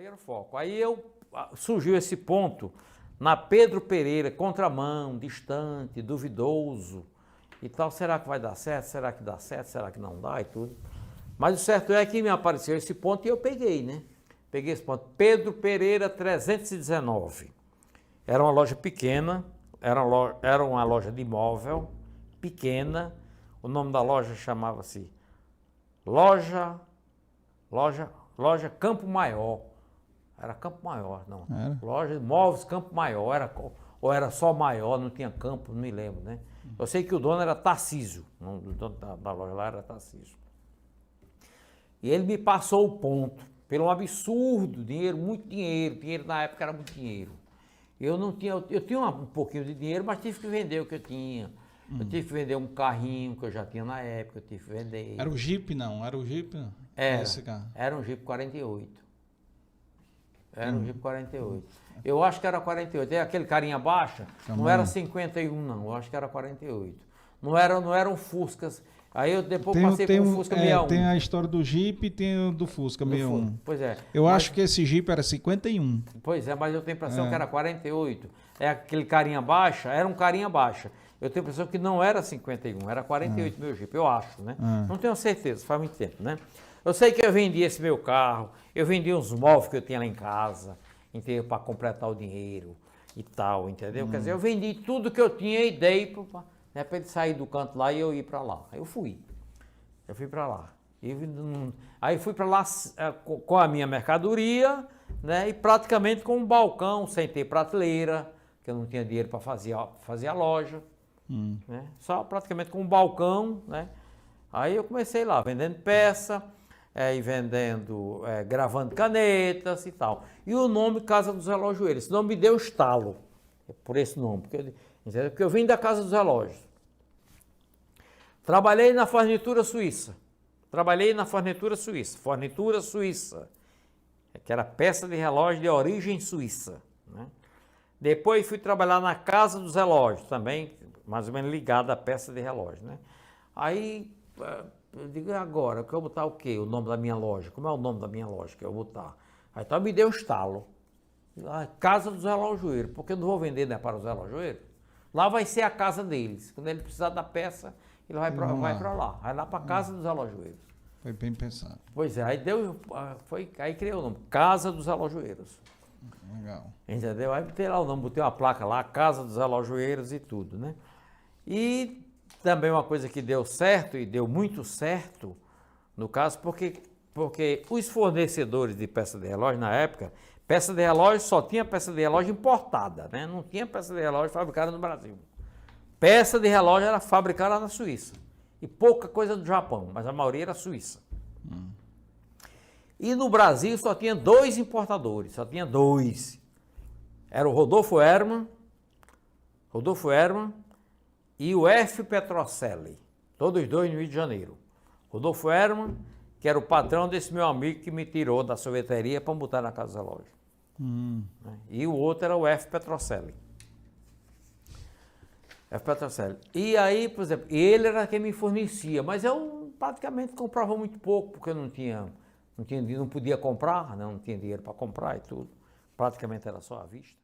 ali era o foco. Aí surgiu esse ponto na Pedro Pereira, contramão, distante, duvidoso e tal. Será que vai dar certo? Será que dá certo? Será que não dá e tudo? Mas o certo é que me apareceu esse ponto e eu peguei, né? Peguei esse ponto. Pedro Pereira 319. Era uma loja pequena, era uma loja de imóvel, pequena. O nome da loja chamava-se Loja Campo Maior. Era Campo Maior, não. Era? Loja de Móveis Campo Maior. Ou era só Maior, não tinha campo, não me lembro, né? Eu sei que o dono era Tarcísio. O dono da loja lá era Tarcísio. E ele me passou o ponto, pelo absurdo, dinheiro, muito dinheiro. Dinheiro na época era muito dinheiro. Eu tinha um pouquinho de dinheiro, mas tive que vender o que eu tinha. Eu tive que vender um carrinho que eu já tinha na época, eu tive que vender. Era o Jeep, não? Era o Jeep, não? Era um Jeep 48. Era um Jeep 48. Eu acho que era 48. É aquele carinha baixa, não era 51 não, eu acho que era 48. Não eram Fuscas. Aí eu depois passei com o Fusca 61. Tem a história do Jeep e tem o do Fusca 61. Pois é. Eu acho que esse Jeep era 51. Pois é, mas eu tenho a impressão que era 48. É aquele carinha baixa, era um carinha baixa. Eu tenho a impressão que não era 51, era 48 meu Jeep, eu acho, né? Não tenho certeza, faz muito tempo, né? Eu sei que eu vendi esse meu carro, eu vendi uns móveis que eu tinha lá em casa, entendeu? Para completar o dinheiro e tal, entendeu? Quer dizer, eu vendi tudo que eu tinha e dei para ele sair do canto lá e eu ir para lá. Aí eu fui para lá. Aí fui para lá com a minha mercadoria, né? E praticamente com um balcão, sem ter prateleira, que eu não tinha dinheiro para fazer a loja. Né? Só praticamente com um balcão, né? Aí eu comecei lá, vendendo peça, gravando canetas e tal. E o nome Casa dos Relojoeiros, esse nome me deu estalo, por esse nome, porque eu vim da Casa dos Relógios. Trabalhei na Fornitura Suíça, Fornitura Suíça, que era peça de relógio de origem suíça, né? Depois fui trabalhar na Casa dos Relógios, também mais ou menos ligada à peça de relógio, né? Aí eu digo, agora, eu vou botar o quê? O nome da minha loja. Como é o nome da minha loja que eu vou botar? Aí então me deu estalo. Casa dos Relojoeiros, porque eu não vou vender, né, para os relojoeiros. Lá vai ser a casa deles. Quando ele precisar da peça, ele vai para lá. Vai lá para a Casa dos Relojoeiros. Foi bem pensado. Pois é, aí criei o nome, Casa dos Relojoeiros. Legal. Entendeu? Aí botei lá o nome, botei uma placa lá, Casa dos Relojoeiros e tudo, né? E também uma coisa que deu certo, e deu muito certo, no caso, porque os fornecedores de peça de relógio na época, peça de relógio só tinha peça de relógio importada, né? Não tinha peça de relógio fabricada no Brasil. Peça de relógio era fabricada na Suíça. E pouca coisa do Japão, mas a maioria era suíça. E no Brasil só tinha 2 importadores, só tinha 2. Era o Rodolfo Hermann e o F. Petrocelli, todos dois no Rio de Janeiro. Rodolfo Hermann, que era o patrão desse meu amigo que me tirou da sorveteria para botar na Casa dos Relógios. E o outro era o F. Petrocelli. E aí, por exemplo, ele era quem me fornecia, mas eu praticamente comprava muito pouco, porque eu não podia comprar, não tinha dinheiro para comprar e tudo. Praticamente era só à vista.